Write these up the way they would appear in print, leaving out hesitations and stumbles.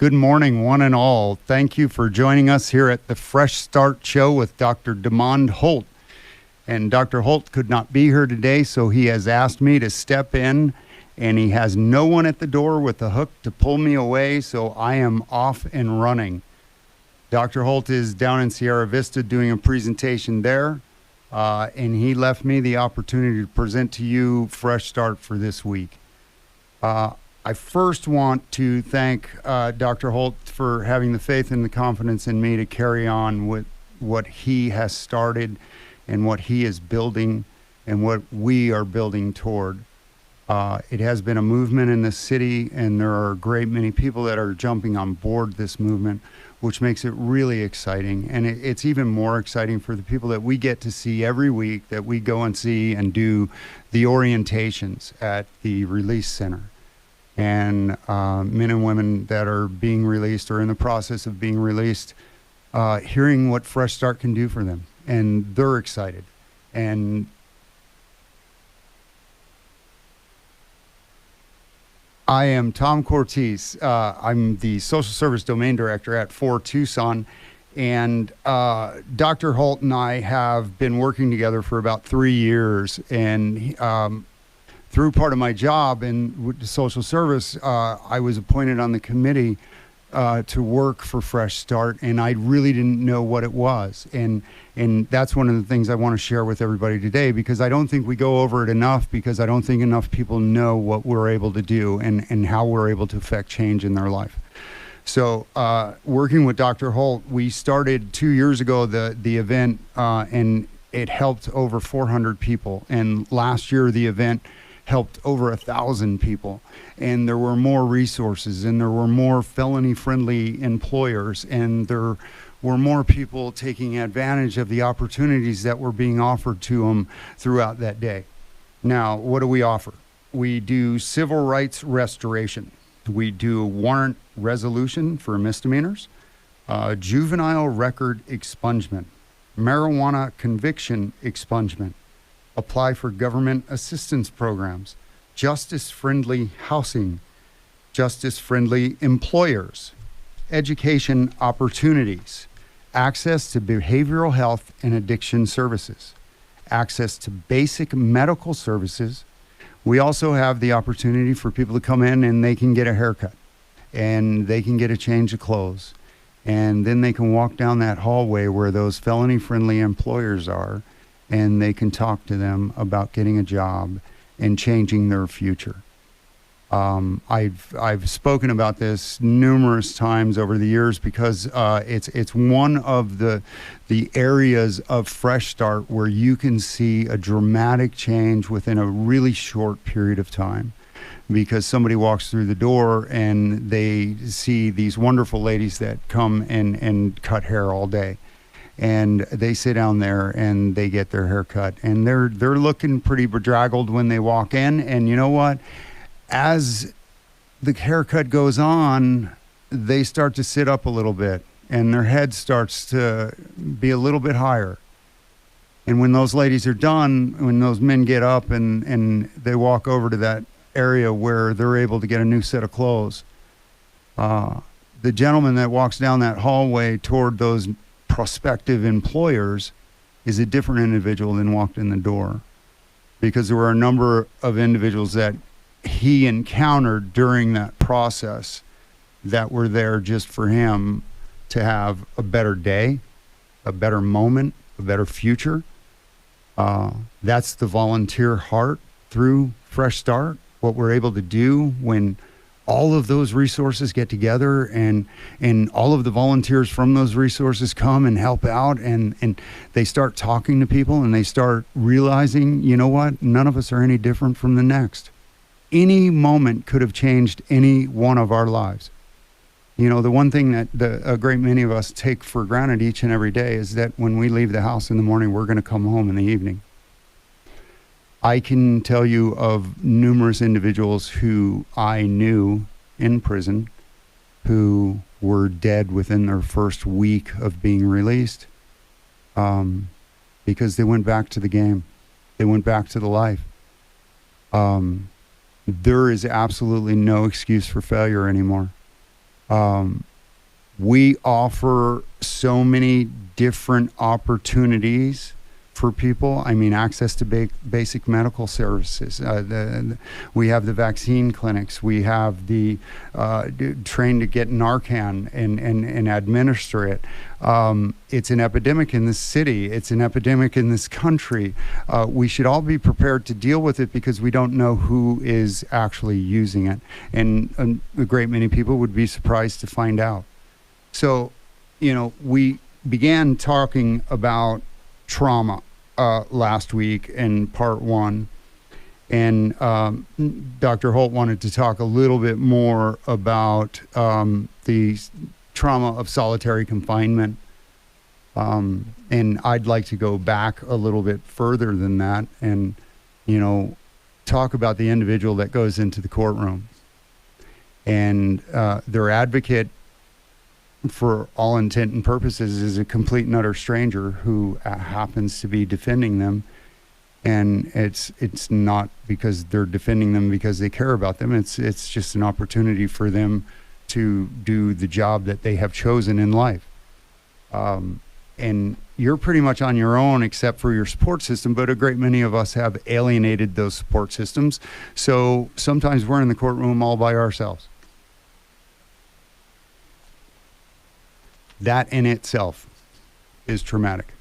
Good morning, one and all. Thank you for joining us here at the Fresh Start Show with Dr. DeMond Holt. And Dr. Holt could not be here today, so he has asked me to step in, and he has no one at the door with a hook to pull me away, so I am off and running. Dr. Holt is down in Sierra Vista doing a presentation there, and he left me the opportunity to present to you Fresh Start for this week. I first want to thank Dr. Holt for having the faith and the confidence in me to carry on with what he has started and what he is building and what we are building toward. It has been a movement in the city, and there are a great many people that are jumping on board this movement, which makes it really exciting. And it's even more exciting for the people that we get to see every week, that we go and see and do the orientations at the Release Center. And men and women that are being released or in the process of being released, hearing what Fresh Start can do for them. And they're excited. And I am Tom Cortese. I'm the Social Service Domain Director at For Tucson. And Dr. Holt and I have been working together for about 3 years. And through part of my job in social service, I was appointed on the committee to work for Fresh Start, and I really didn't know what it was. And that's one of the things I want to share with everybody today, because I don't think we go over it enough, because I don't think enough people know what we're able to do and how we're able to affect change in their life. So working with Dr. Holt, we started 2 years ago the event, and it helped over 400 people. And last year the event helped over 1,000 people, and there were more resources, and there were more felony-friendly employers, and there were more people taking advantage of the opportunities that were being offered to them throughout that day. Now, what do we offer? We do civil rights restoration. We do warrant resolution for misdemeanors, juvenile record expungement, marijuana conviction expungement, apply for government assistance programs, justice-friendly housing, justice-friendly employers, education opportunities, access to behavioral health and addiction services, access to basic medical services. We also have the opportunity for people to come in and they can get a haircut, and they can get a change of clothes, and then they can walk down that hallway where those felony-friendly employers are, and they can talk to them about getting a job and changing their future. I've spoken about this numerous times over the years, because it's one of the areas of Fresh Start where you can see a dramatic change within a really short period of time, because somebody walks through the door and they see these wonderful ladies that come and cut hair all day. And they sit down there and they get their hair cut, and they're looking pretty bedraggled when they walk in. And you know what? As the haircut goes on, they start to sit up a little bit, and their head starts to be a little bit higher. And when those ladies are done, when those men get up and they walk over to that area where they're able to get a new set of clothes, the gentleman that walks down that hallway toward those prospective employers is a different individual than walked in the door, because there were a number of individuals that he encountered during that process that were there just for him to have a better day, a better moment, a better future. That's the volunteer heart through Fresh Start, what we're able to do when all of those resources get together, and all of the volunteers from those resources come and help out, and they start talking to people, and they start realizing, you know what, none of us are any different from the next. Any moment could have changed any one of our lives. You know, the one thing that a great many of us take for granted each and every day is that when we leave the house in the morning, we're going to come home in the evening. I can tell you of numerous individuals who I knew in prison who were dead within their first week of being released, because they went back to the game. They went back to the life. There is absolutely no excuse for failure anymore. We offer so many different opportunities for people. I mean, access to basic medical services. We have the vaccine clinics. We have the trained to get Narcan and administer it. It's an epidemic in this city. It's an epidemic in this country. We should all be prepared to deal with it because we don't know who is actually using it. And a great many people would be surprised to find out. So, we began talking about trauma last week in part one, and Dr. Holt wanted to talk a little bit more about the trauma of solitary confinement, and I'd like to go back a little bit further than that and, talk about the individual that goes into the courtroom and their advocate, for all intent and purposes, is a complete and utter stranger who happens to be defending them. And it's not because they're defending them because they care about them. It's just an opportunity for them to do the job that they have chosen in life. And you're pretty much on your own except for your support system, but a great many of us have alienated those support systems. So sometimes we're in the courtroom all by ourselves. That in itself is traumatic.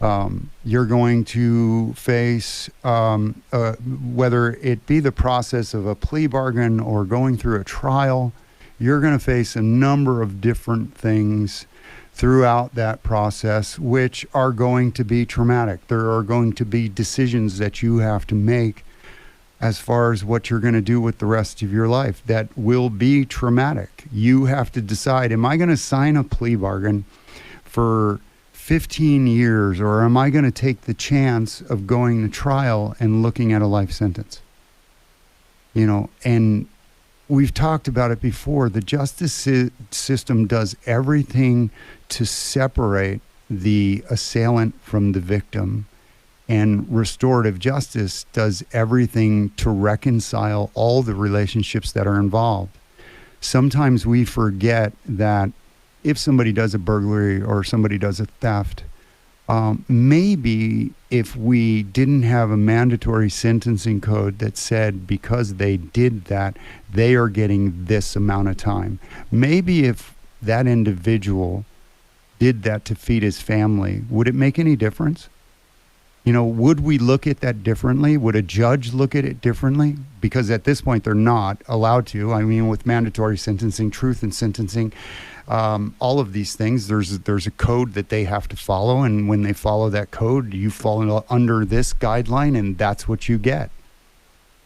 You're going to face, whether it be the process of a plea bargain or going through a trial, you're going to face a number of different things throughout that process, which are going to be traumatic. There are going to be decisions that you have to make as far as what you're going to do with the rest of your life that will be traumatic. You have to decide, am I going to sign a plea bargain for 15 years, or am I going to take the chance of going to trial and looking at a life sentence? And we've talked about it before. The justice system does everything to separate the assailant from the victim. And restorative justice does everything to reconcile all the relationships that are involved. Sometimes we forget that if somebody does a burglary or somebody does a theft, maybe if we didn't have a mandatory sentencing code that said because they did that, they are getting this amount of time. Maybe if that individual did that to feed his family, would it make any difference? Would we look at that differently? Would a judge look at it differently? Because at this point, they're not allowed to. I mean, with mandatory sentencing, truth in sentencing, all of these things, there's a code that they have to follow. And when they follow that code, you fall under this guideline, and that's what you get.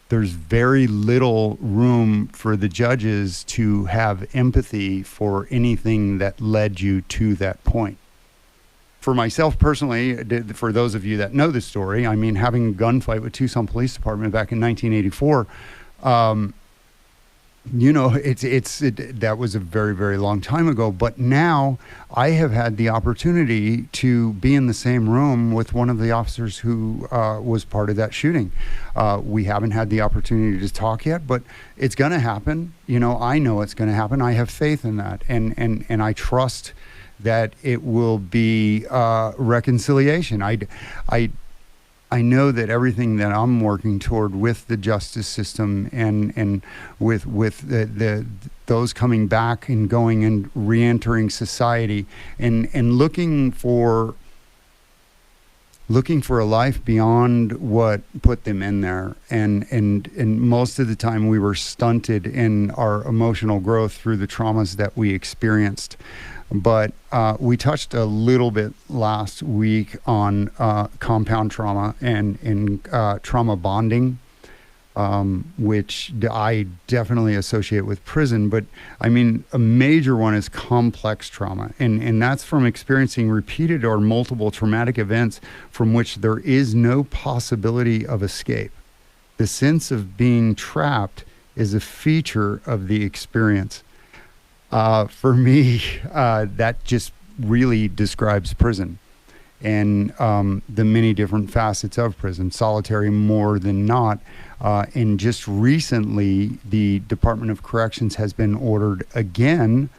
There's very little room for the judges to have empathy for anything that led you to that point. For myself personally, for those of you that know the story, I mean, having a gunfight with Tucson Police Department back in 1984, that was a very, very long time ago. But now I have had the opportunity to be in the same room with one of the officers who was part of that shooting. We haven't had the opportunity to talk yet, but it's going to happen. I know it's going to happen. I have faith in that, and I trust that it will be reconciliation. I know that everything that I'm working toward with the justice system and with the those coming back and going and re-entering society and looking for a life beyond what put them in there, and most of the time we were stunted in our emotional growth through the traumas that we experienced. But we touched a little bit last week on compound trauma and trauma bonding, which I definitely associate with prison. But I mean, a major one is complex trauma. And that's from experiencing repeated or multiple traumatic events from which there is no possibility of escape. The sense of being trapped is a feature of the experience. For me, that just really describes prison. and the many different facets of prison, solitary more than not. And just recently, the Department of Corrections has been ordered again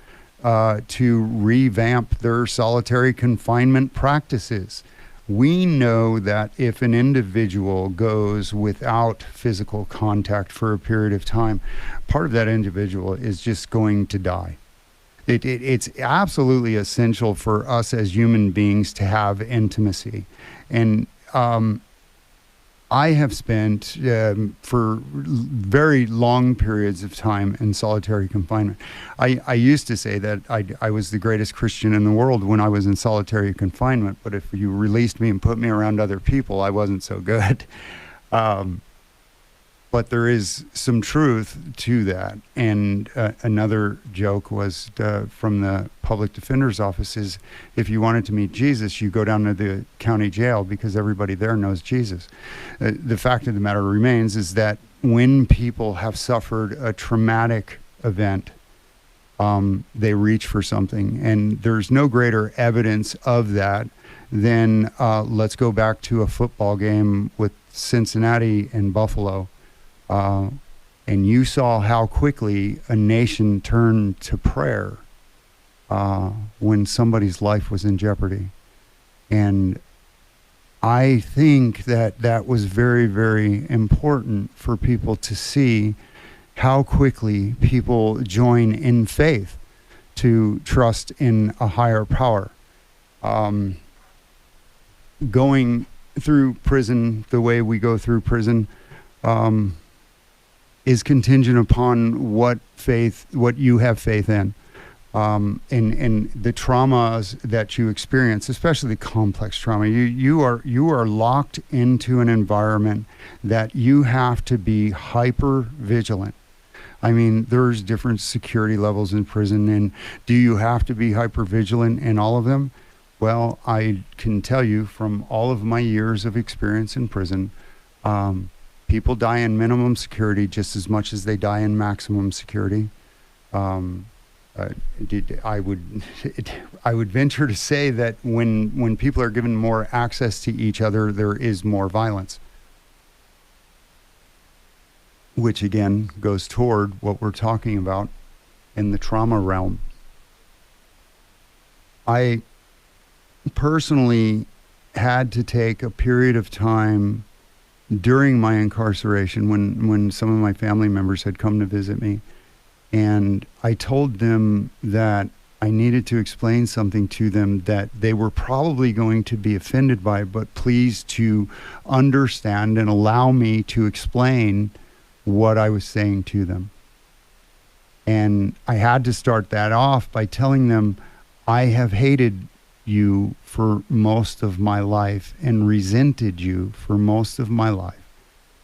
to revamp their solitary confinement practices. We know that if an individual goes without physical contact for a period of time, part of that individual is just going to die. It's absolutely essential for us as human beings to have intimacy. And I have spent for very long periods of time in solitary confinement. I used to say that I was the greatest Christian in the world when I was in solitary confinement, but if you released me and put me around other people, I wasn't so good. But there is some truth to that. And another joke was from the public defender's office is, if you wanted to meet Jesus, you go down to the county jail because everybody there knows Jesus. The fact of the matter remains is that when people have suffered a traumatic event, they reach for something. And there's no greater evidence of that than let's go back to a football game with Cincinnati and Buffalo. And you saw how quickly a nation turned to prayer when somebody's life was in jeopardy. And I think that that was very, very important for people to see how quickly people join in faith to trust in a higher power. Going through prison the way we go through prison is contingent upon what you have faith in. And the traumas that you experience, especially complex trauma, you are locked into an environment that you have to be hyper vigilant. I mean, there's different security levels in prison, and do you have to be hyper vigilant in all of them? Well, I can tell you from all of my years of experience in prison, people die in minimum security just as much as they die in maximum security. I would venture to say that when people are given more access to each other, there is more violence, which again goes toward what we're talking about in the trauma realm. I personally had to take a period of time during my incarceration when some of my family members had come to visit me, and I told them that I needed to explain something to them that they were probably going to be offended by, but please to understand and allow me to explain what I was saying to them. And I had to start that off by telling them, I have hated you for most of my life and resented you for most of my life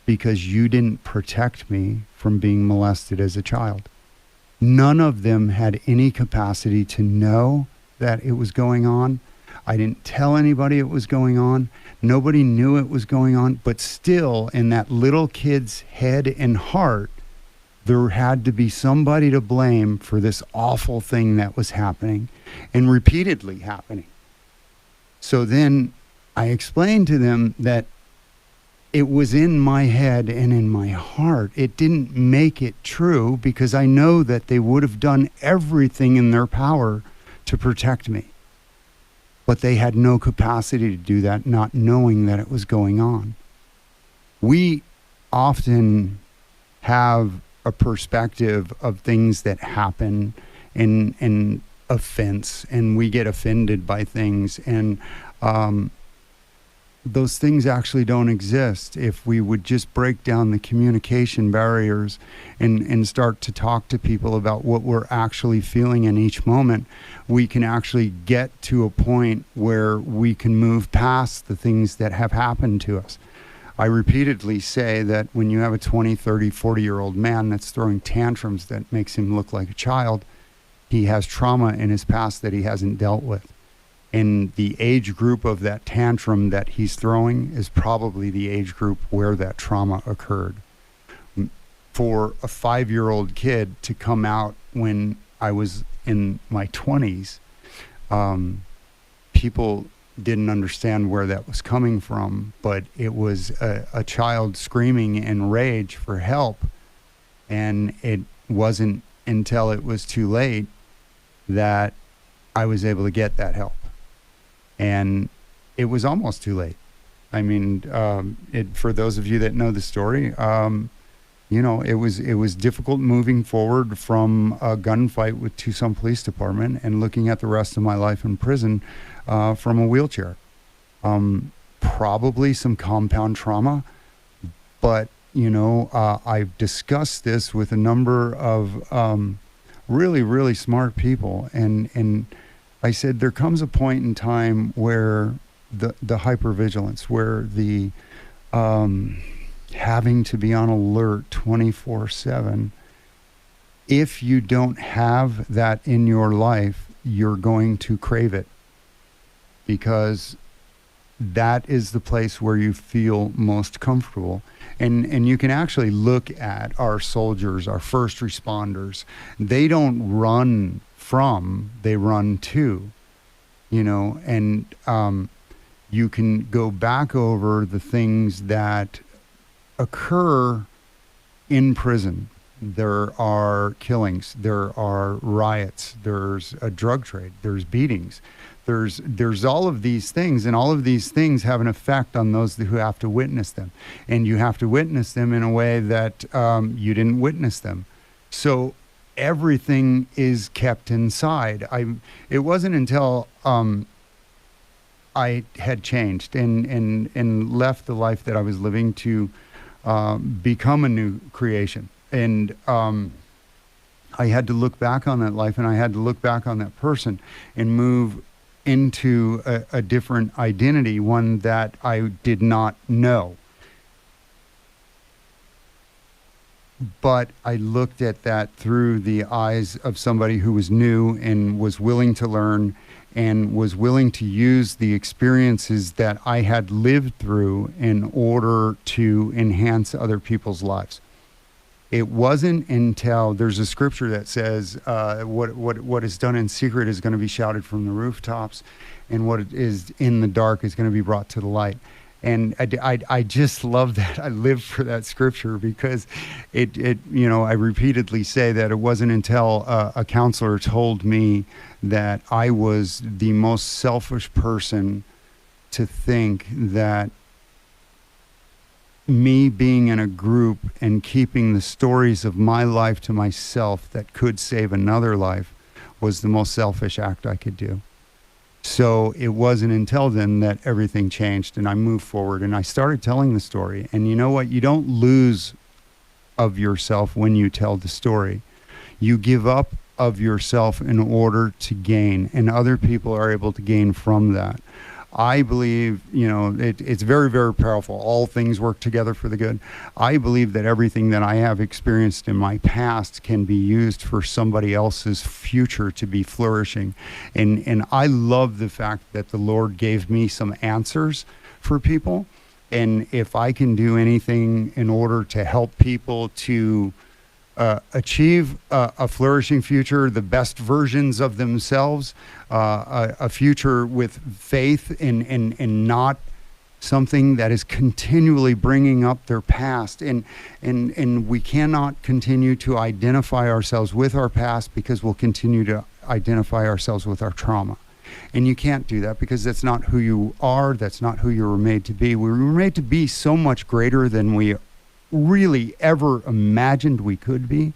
because you didn't protect me from being molested as a child. None of them had any capacity to know that it was going on. I didn't tell anybody it was going on. Nobody knew it was going on, but still in that little kid's head and heart, there had to be somebody to blame for this awful thing that was happening and repeatedly happening. So then I explained to them that it was in my head and in my heart. It didn't make it true because I know that they would have done everything in their power to protect me. But they had no capacity to do that, not knowing that it was going on. We often have a perspective of things that happen in offense, and we get offended by things, and those things actually don't exist. If we would just break down the communication barriers and start to talk to people about what we're actually feeling in each moment, we can actually get to a point where we can move past the things that have happened to us. I repeatedly say that when you have a 20, 30, 40-year-old man that's throwing tantrums that makes him look like a child, he has trauma in his past that he hasn't dealt with. And the age group of that tantrum that he's throwing is probably the age group where that trauma occurred. For a 5-year-old kid to come out when I was in my 20s, people didn't understand where that was coming from, but it was a child screaming in rage for help. And it wasn't until it was too late that I was able to get that help. And it was almost too late. I mean, for those of you that know the story, it was difficult moving forward from a gunfight with Tucson Police Department and looking at the rest of my life in prison from a wheelchair. Probably some compound trauma, but I've discussed this with a number of really, really smart people, and I said there comes a point in time where the hypervigilance, where the having to be on alert 24/7, if you don't have that in your life, you're going to crave it, because that is the place where you feel most comfortable. And you can actually look at our soldiers, our first responders. They don't run from, they run to, and you can go back over the things that occur in prison. There are killings, there are riots, there's a drug trade, there's beatings, there's all of these things, and all of these things have an effect on those who have to witness them, and you have to witness them in a way that you didn't witness them. So everything is kept inside. It wasn't until I had changed and left the life that I was living to become a new creation. And I had to look back on that life, and I had to look back on that person and move into a different identity, one that I did not know. But I looked at that through the eyes of somebody who was new and was willing to learn and was willing to use the experiences that I had lived through in order to enhance other people's lives. It wasn't until there's a scripture that says what is done in secret is going to be shouted from the rooftops, and what is in the dark is going to be brought to the light. And I just love that. I live for that scripture, because I repeatedly say that it wasn't until a counselor told me that I was the most selfish person to think that me being in a group and keeping the stories of my life to myself that could save another life was the most selfish act I could do. So it wasn't until then that everything changed, and I moved forward and I started telling the story. And you know what? You don't lose of yourself when you tell the story. You give up of yourself in order to gain, and other people are able to gain from that. I believe, it's very, very powerful. All things work together for the good. I believe that everything that I have experienced in my past can be used for somebody else's future to be flourishing. And I love the fact that the Lord gave me some answers for people. And if I can do anything in order to help people to achieve a flourishing future, the best versions of themselves, a future with faith and not something that is continually bringing up their past. And we cannot continue to identify ourselves with our past, because we'll continue to identify ourselves with our trauma. And you can't do that, because that's not who you are. That's not who you were made to be. We were made to be so much greater than we really ever imagined we could be.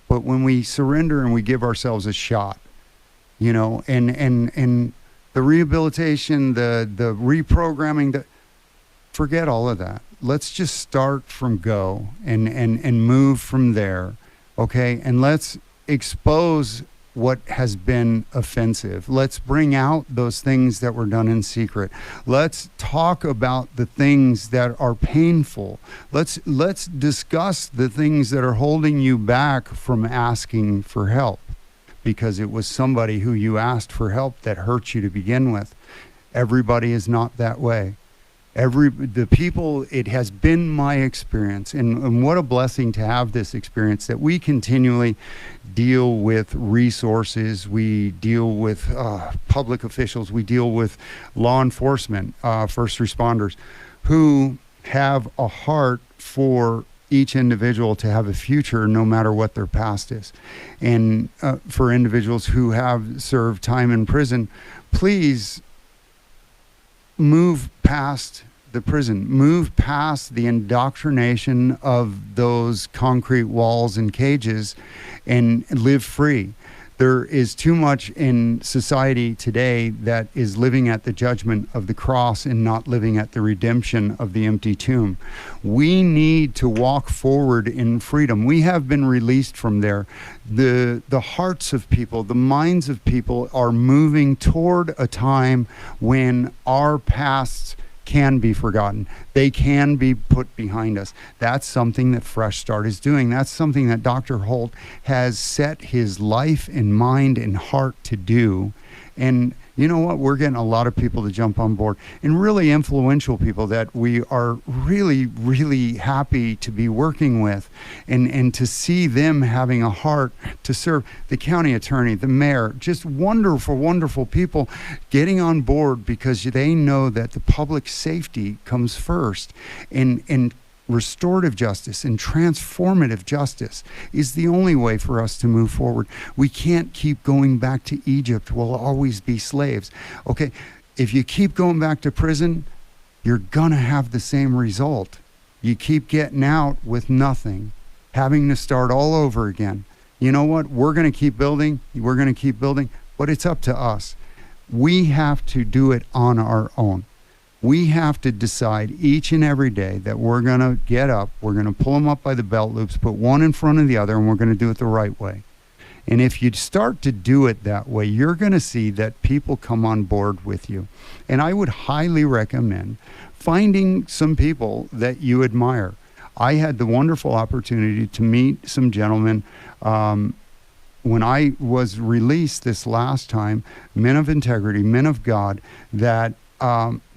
But when we surrender and we give ourselves a shot, and the rehabilitation, the reprogramming, forget all of that. Let's just start from go and move from there, okay? And let's expose what has been offensive. Let's bring out those things that were done in secret. Let's talk about the things that are painful. Let's discuss the things that are holding you back from asking for help, because it was somebody who you asked for help that hurt you to begin with. Everybody is not that way. The people, it has been my experience, and what a blessing to have this experience, that we continually deal with resources, we deal with public officials, we deal with law enforcement, first responders, who have a heart for each individual to have a future no matter what their past is. And for individuals who have served time in prison, please move past the prison, move past the indoctrination of those concrete walls and cages, and live free. There is too much in society today that is living at the judgment of the cross and not living at the redemption of the empty tomb. We need to walk forward in freedom. We have been released from there. The hearts of people, the minds of people are moving toward a time when our pasts can be forgotten. They can be put behind us. That's something that Fresh Start is doing. That's something that Dr. Holt has set his life and mind and heart to do. And you know what? We're getting a lot of people to jump on board, and really influential people that we are really, really happy to be working with, and to see them having a heart to serve. The county attorney, the mayor, just wonderful, wonderful people getting on board because they know that the public safety comes first, and restorative justice and transformative justice is the only way for us to move forward. We can't keep going back to Egypt. We'll always be slaves. Okay, if you keep going back to prison, you're gonna have the same result. You keep getting out with nothing, having to start all over again. You know what? We're gonna keep building, but it's up to us. We have to do it on our own. We have to decide each and every day that we're going to get up, we're going to pull them up by the belt loops, put one in front of the other, and we're going to do it the right way. And if you start to do it that way, you're going to see that people come on board with you. And I would highly recommend finding some people that you admire. I had the wonderful opportunity to meet some gentlemen when I was released this last time, men of integrity, men of God, that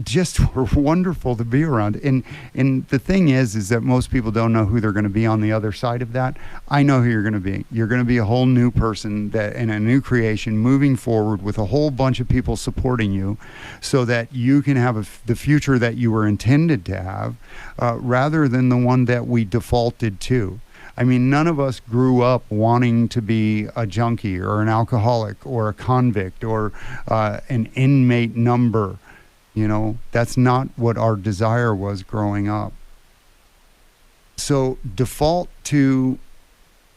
just were wonderful to be around. And the thing is that most people don't know who they're going to be on the other side of that. I know who you're going to be. You're going to be a whole new person, that in a new creation, moving forward with a whole bunch of people supporting you, so that you can have the future that you were intended to have, rather than the one that we defaulted to. I mean, none of us grew up wanting to be a junkie or an alcoholic or a convict or an inmate number. You know, that's not what our desire was growing up. So default to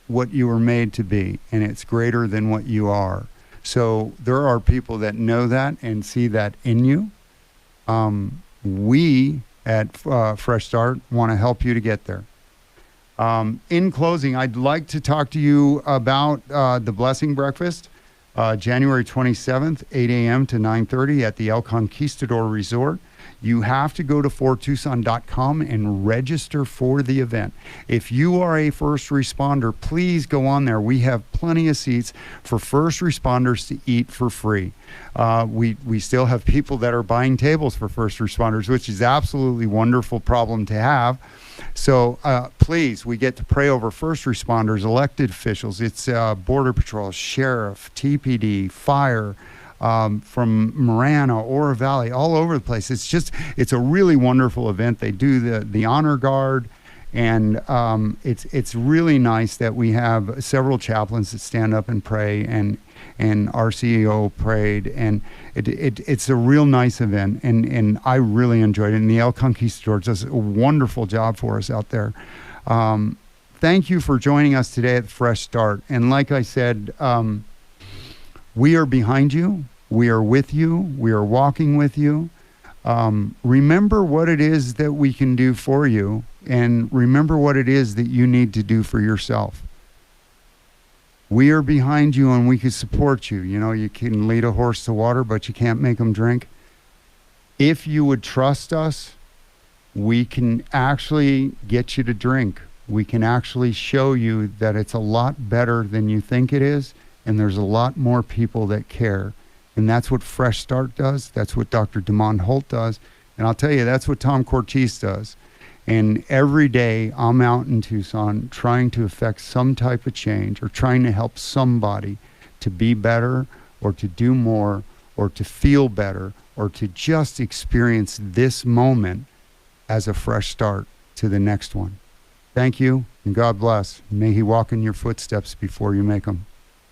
what you were made to be, and it's greater than what you are. So there are people that know that and see that in you. We at Fresh Start want to help you to get there. In closing, I'd like to talk to you about the Blessing Breakfast. January 27th, 8 a.m. to 9:30 at the El Conquistador Resort. You have to go to fortucson.com and register for the event. If you are a first responder, please go on there. We have plenty of seats for first responders to eat for free. We still have people that are buying tables for first responders, which is absolutely wonderful problem to have. So please, we get to pray over first responders, elected officials. It's Border Patrol, Sheriff, TPD, Fire, from Marana, Oro Valley, all over the place. It's a really wonderful event. They do the honor guard, and it's really nice that we have several chaplains that stand up and pray, and our CEO prayed, and it's a real nice event, and I really enjoyed it. And the El Conquistador does a wonderful job for us out there. Thank you for joining us today at Fresh Start. And like I said, we are behind you. We are with you. We are walking with you. Remember what it is that we can do for you, and remember what it is that you need to do for yourself. We are behind you, and we can support you. You know, you can lead a horse to water, but you can't make them drink. If you would trust us, we can actually get you to drink. We can actually show you that it's a lot better than you think it is, and there's a lot more people that care. And that's what Fresh Start does. That's what Dr. DeMond Holt does. And I'll tell you, that's what Tom Cortese does. And every day I'm out in Tucson trying to affect some type of change or trying to help somebody to be better or to do more or to feel better or to just experience this moment as a fresh start to the next one. Thank you, and God bless. May He walk in your footsteps before you make them.